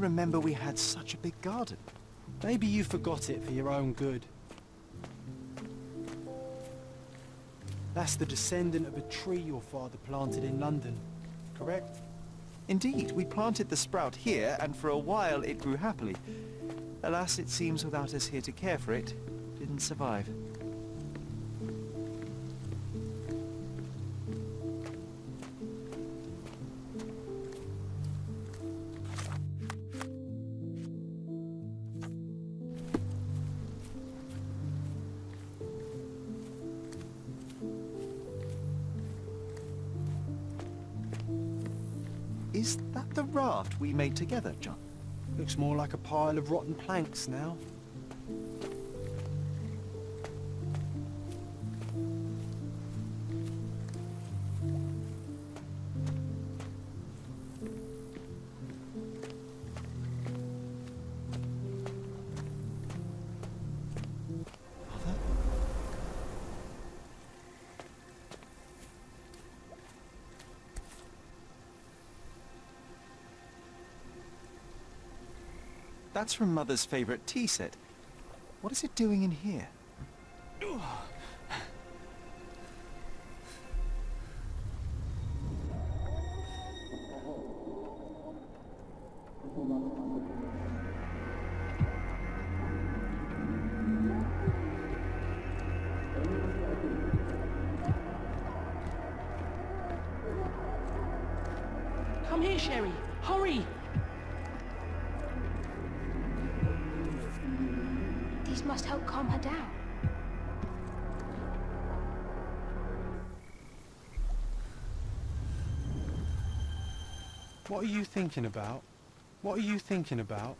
remember we had such a big garden. Maybe you forgot it for your own good. That's the descendant of a tree your father planted in London, correct? Indeed, we planted the sprout here, and for a while it grew happily. Alas, it seems without us here to care for it, didn't survive. Is that the raft we made together, John? Looks more like a pile of rotten planks now. That's from Mother's favorite tea set. What is it doing in here? Come here, Sherry. Hurry! These must help calm her down. What are you thinking about? What are you thinking about?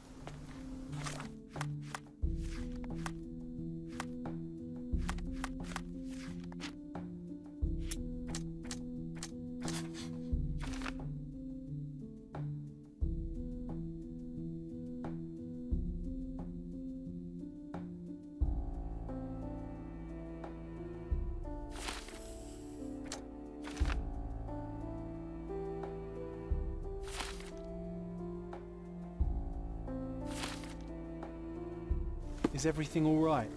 Is everything all right?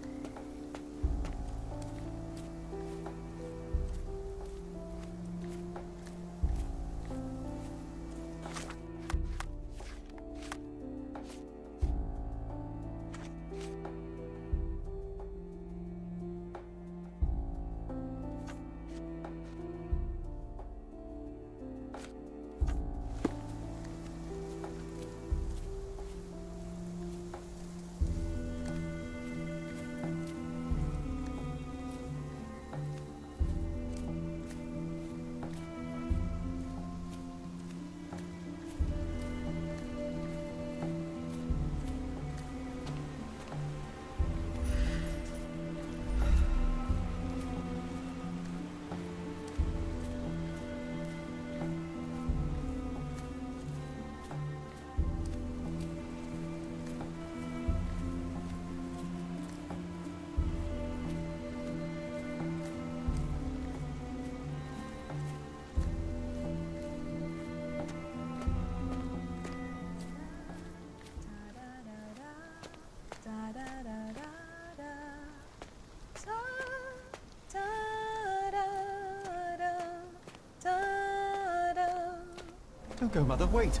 Don't go, Mother, wait!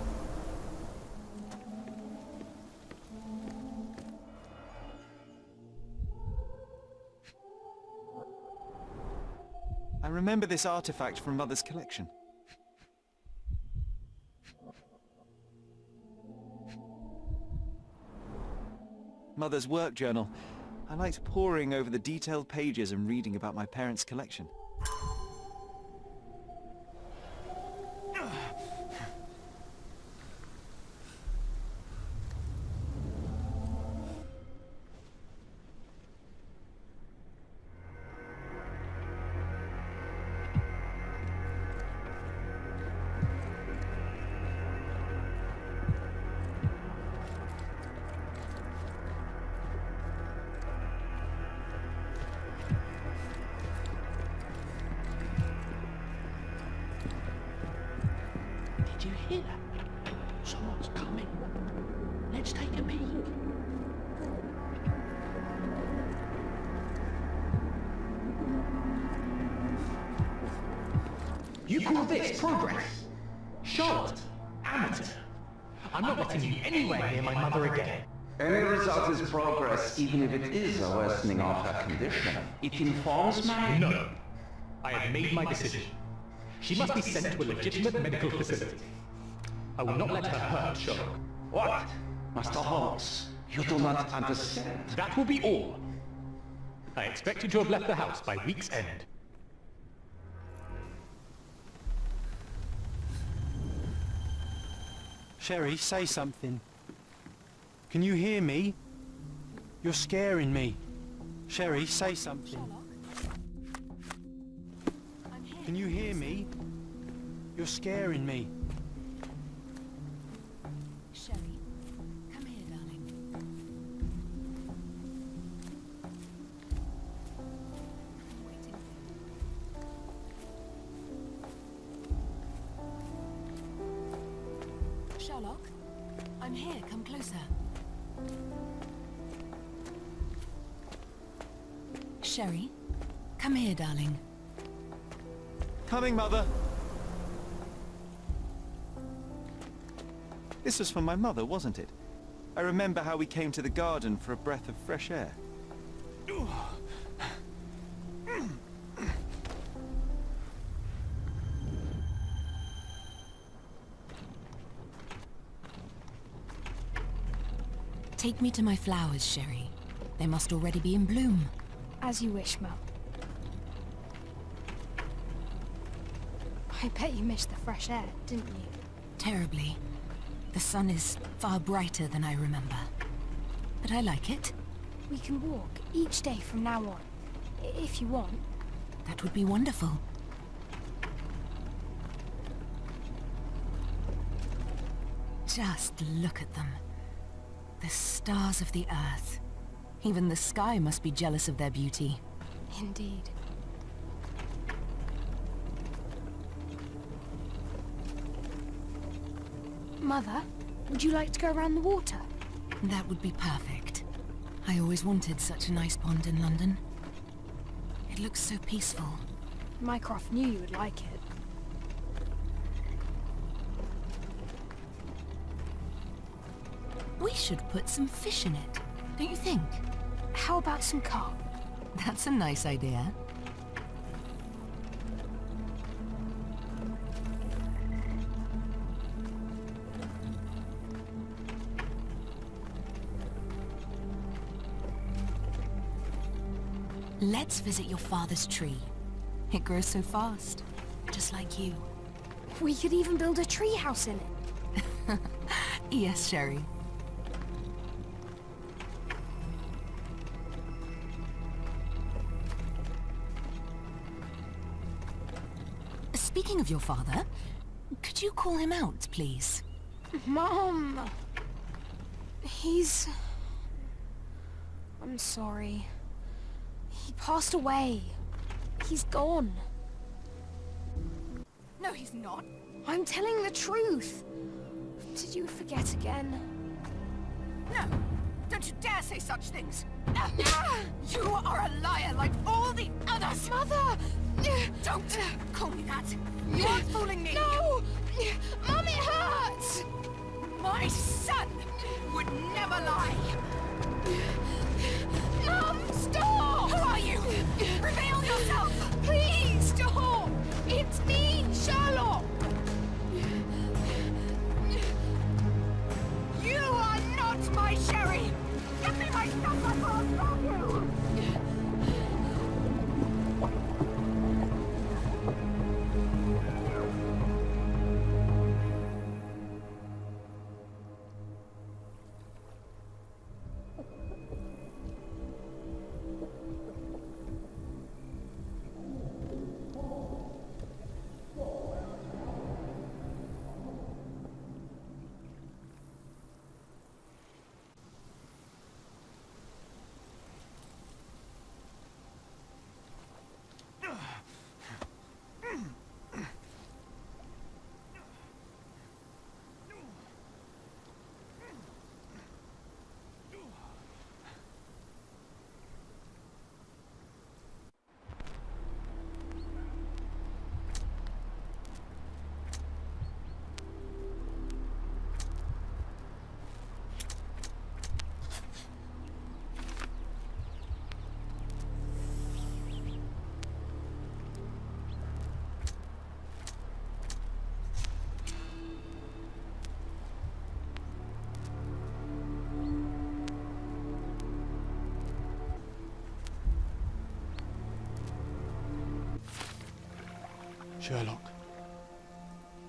I remember this artifact from Mother's collection. Mother's work journal. I liked poring over the detailed pages and reading about my parents' collection. Did you hear that? Someone's coming. Let's take a peek. You call this progress? Charlotte, amateur. I'm not letting you anywhere near my mother again. Any result is progress, even if it is a worsening of her condition. It informs my... No. I have made my decision. She must be sent to a legitimate medical facility. I will not let her hurt Sherlock. What? Master Holmes, you do not understand. That will be all. I expect you to have left the house by week's end. Sherry, say something. Can you hear me? You're scaring me. Sherry, say something. Can you hear me? You're scaring me. Sherry, come here, darling. I'm waiting for you. Sherlock, I'm here. Come closer. Sherry, come here, darling. Coming, Mother. This was from my mother, wasn't it? I remember how we came to the garden for a breath of fresh air. Take me to my flowers, Sherry. They must already be in bloom. As you wish, Mum. I bet you missed the fresh air, didn't you? Terribly. The sun is far brighter than I remember. But I like it. We can walk each day from now on, if you want. That would be wonderful. Just look at them. The stars of the earth. Even the sky must be jealous of their beauty. Indeed. Mother, would you like to go around the water? That would be perfect. I always wanted such a nice pond in London. It looks so peaceful. Mycroft knew you would like it. We should put some fish in it, don't you think? How about some carp? That's a nice idea. Let's visit your father's tree. It grows so fast, just like you. We could even build a tree house in it. Yes, Sherry. Speaking of your father, could you call him out, please? Mom! I'm sorry. He passed away. He's gone. No, he's not. I'm telling the truth. Did you forget again? No! Don't you dare say such things! You are a liar like all the others! Mother! Don't call me that! You aren't fooling me! No! Mum, it hurts! My son would never lie! Mum, stop! Who are you? Reveal yourself! Please, stop! It's me, Sherlock! You are not my Sherry! Give me my stuff before I stop you! Sherlock.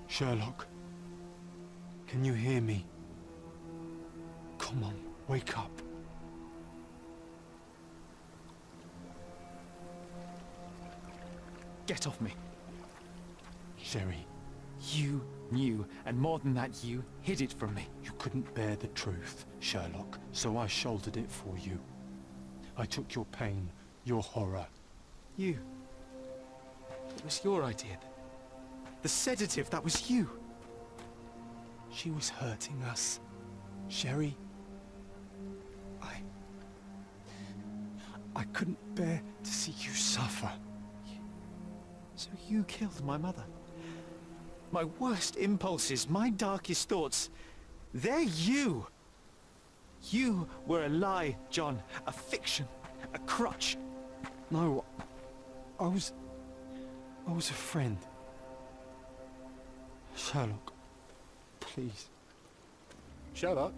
Sherlock. Can you hear me? Come on, wake up. Get off me. Sherry, You knew, and more than that, you hid it from me. you couldn't bear the truth, Sherlock, so I shouldered it for you. I took your pain, your horror. You. It was your idea. The sedative, that was you. She was hurting us. Sherry, I couldn't bear to see you suffer. So you killed my mother. My worst impulses, my darkest thoughts, they're you. You were a lie, John. A fiction. A crutch. No, I was a friend. Sherlock, please. Sherlock,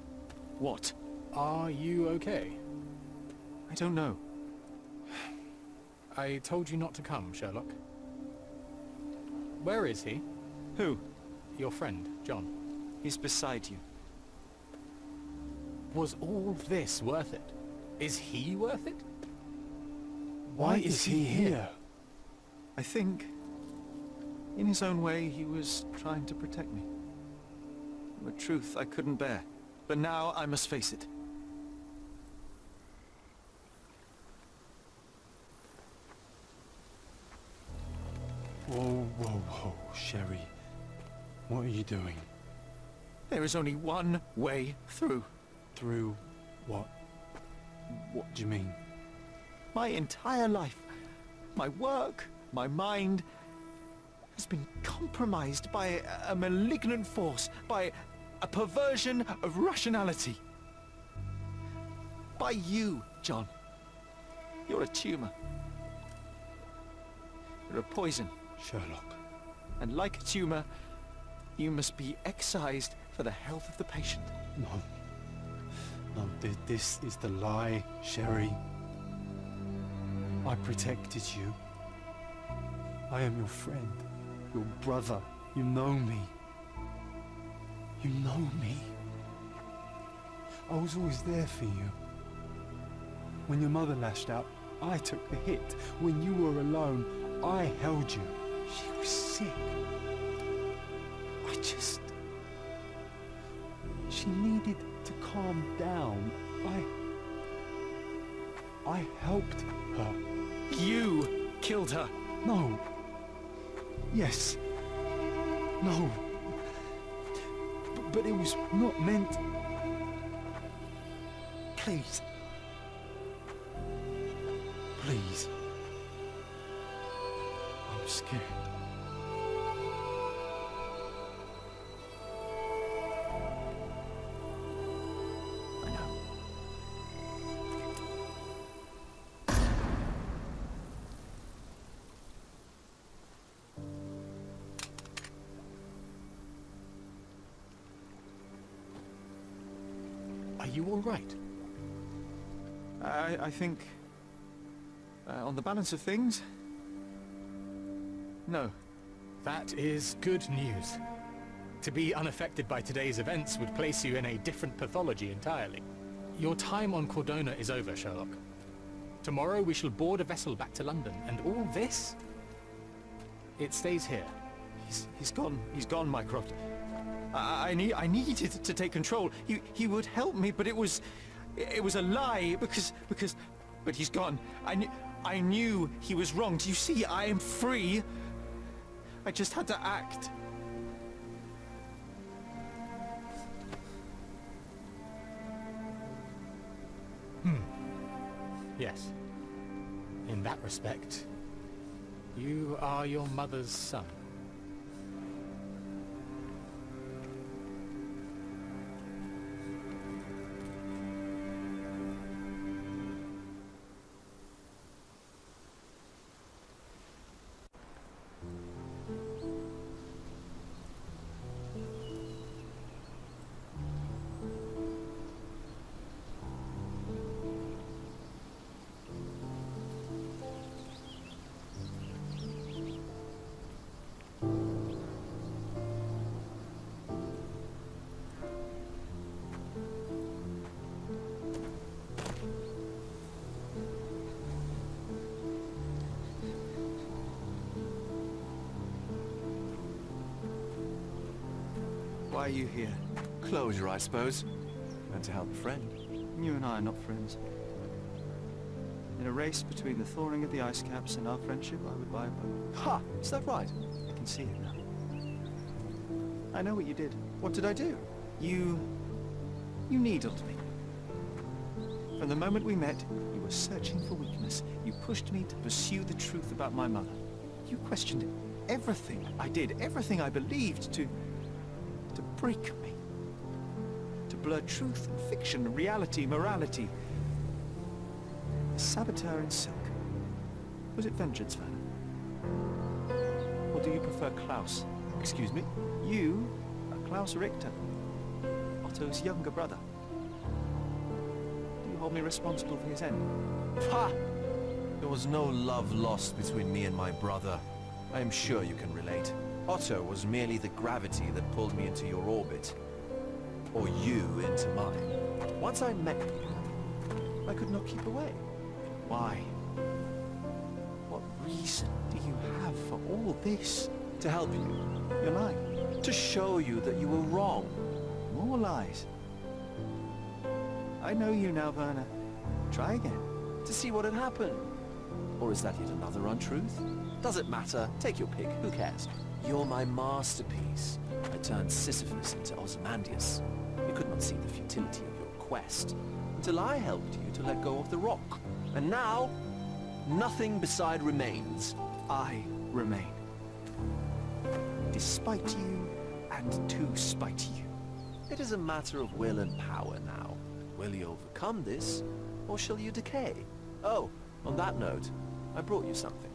What? are you okay? I don't know. I told you not to come, Sherlock. Where is he? Who? Your friend, John. He's beside you. Was all this worth it? Is he worth it? Why is he here? I think, in his own way, he was trying to protect me. A truth I couldn't bear. But now I must face it. Whoa, whoa, whoa, Sherry. What are you doing? There is only one way through. Through what? What do you mean? My entire life, my work, my mind, has been compromised by a malignant force, by a perversion of rationality. By you, John. You're a tumor. You're a poison. Sherlock. And like a tumor, you must be excised for the health of the patient. No. No, this is the lie, Sherry. I protected you. I am your friend, your brother. You know me. You know me. I was always there for you. When your mother lashed out, I took the hit. When you were alone, I held you. She was sick. She needed to calm down. I helped her. You killed her. No. Yes. No. But it was not meant. Please. Please. I'm scared. I know. Are you all right? I think, on the balance of things, no. That is good news. To be unaffected by today's events would place you in a different pathology entirely. Your time on Cordona is over, Sherlock. Tomorrow we shall board a vessel back to London, and all this? It stays here. He's gone, Mycroft. I needed to take control. He would help me, but it was a lie but he's gone. I knew he was wrong. Do you see? I am free. I just had to act. Yes. In that respect, you are your mother's son. Why are you here? Closure, I suppose. And to help a friend. You and I are not friends. In a race between the thawing of the ice caps and our friendship, I would buy a boat. Ha! Is that right? I can see it now. I know what you did. What did I do? You needled me. From the moment we met, you were searching for weakness. You pushed me to pursue the truth about my mother. You questioned everything I did, everything I believed, to break me. To blur truth and fiction, reality, morality. A saboteur in silk. Was it vengeance, Werner? Or do you prefer Klaus? Excuse me? You are Klaus Richter, Otto's younger brother. Do you hold me responsible for his end? Ha! There was no love lost between me and my brother. I am sure you can relate. Otto was merely the gravity that pulled me into your orbit. Or you into mine. Once I met you, I could not keep away. Why? What reason do you have for all this? To help you. You're lying. To show you that you were wrong. More lies. I know you now, Werner. Try again. To see what had happened. Or is that yet another untruth? Does it matter? Take your pick. Who cares? You're my masterpiece. I turned Sisyphus into Ozymandias. You could not see the futility of your quest until I helped you to let go of the rock. And now, nothing beside remains. I remain. Despite you, and to spite you. It is a matter of will and power now. Will you overcome this, or shall you decay? Oh, on that note, I brought you something.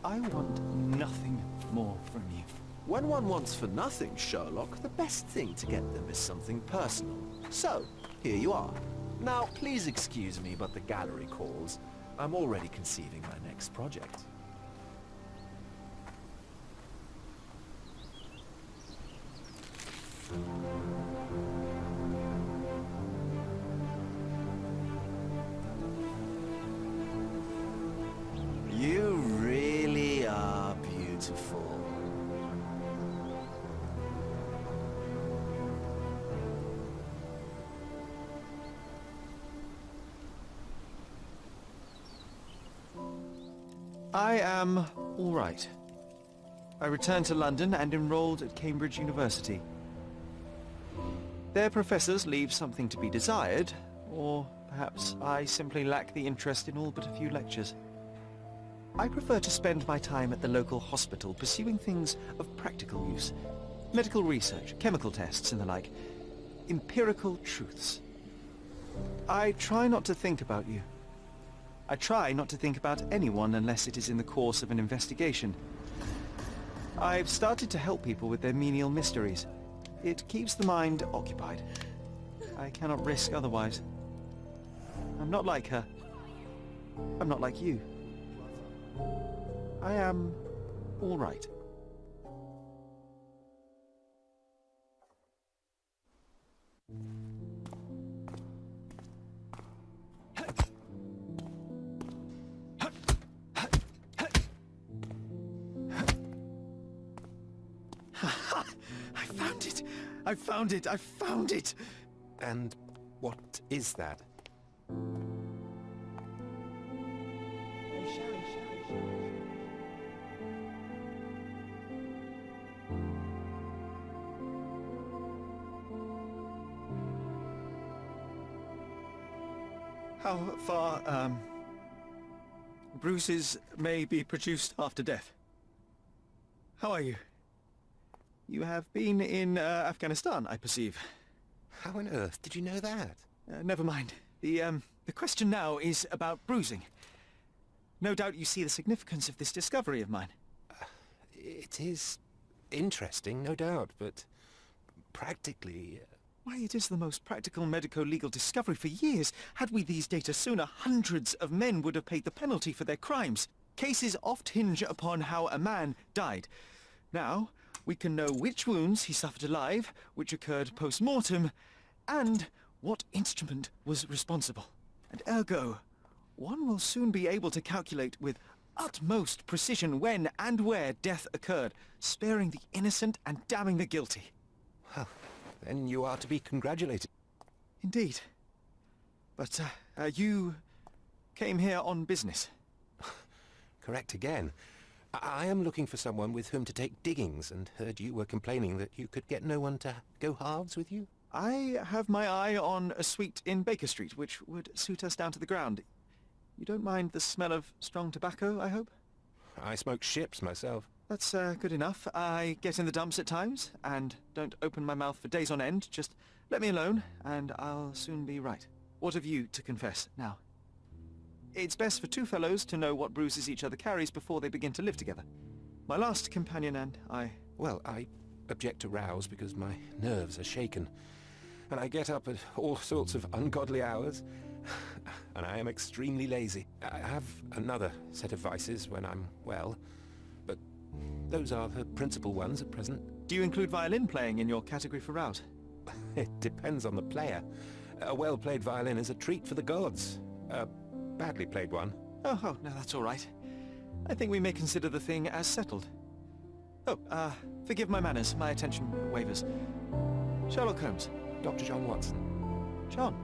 I want nothing more from you. When one wants for nothing, Sherlock, the best thing to get them is something personal. So, here you are. Now, please excuse me, but the gallery calls. I'm already conceiving my next project. You really are beautiful. I am all right. I returned to London and enrolled at Cambridge University. Their professors leave something to be desired, or perhaps I simply lack the interest in all but a few lectures. I prefer to spend my time at the local hospital pursuing things of practical use. Medical research, chemical tests and the like. Empirical truths. I try not to think about you. I try not to think about anyone unless it is in the course of an investigation. I've started to help people with their menial mysteries. It keeps the mind occupied. I cannot risk otherwise. I'm not like her. I'm not like you. I am all right. I found it! I found it! I found it! And what is that? How far, bruises may be produced after death? How are you? You have been in Afghanistan, I perceive. How on earth did you know that? Never mind. The question now is about bruising. No doubt you see the significance of this discovery of mine. It is interesting, no doubt, but practically... Why, it is the most practical medico-legal discovery for years. Had we these data sooner, hundreds of men would have paid the penalty for their crimes. Cases oft hinge upon how a man died. Now, we can know which wounds he suffered alive, which occurred post-mortem, and what instrument was responsible. And ergo, one will soon be able to calculate with utmost precision when and where death occurred, sparing the innocent and damning the guilty. Well, then you are to be congratulated. Indeed. But, you came here on business. Correct again. I am looking for someone with whom to take diggings, and heard you were complaining that you could get no one to go halves with you. I have my eye on a suite in Baker Street, which would suit us down to the ground. You don't mind the smell of strong tobacco, I hope? I smoke ships myself. That's good enough. I get in the dumps at times, and don't open my mouth for days on end. Just let me alone, and I'll soon be right. What have you to confess now? It's best for two fellows to know what bruises each other carries before they begin to live together. My last companion and I... Well, I object to rows because my nerves are shaken, and I get up at all sorts of ungodly hours, and I am extremely lazy. I have another set of vices when I'm well, but those are the principal ones at present. Do you include violin playing in your category for route? It depends on the player. A well-played violin is a treat for the gods. A badly played one. Oh, no, that's all right. I think we may consider the thing as settled. Oh, forgive my manners. My attention wavers. Sherlock Holmes. Dr. John Watson. John.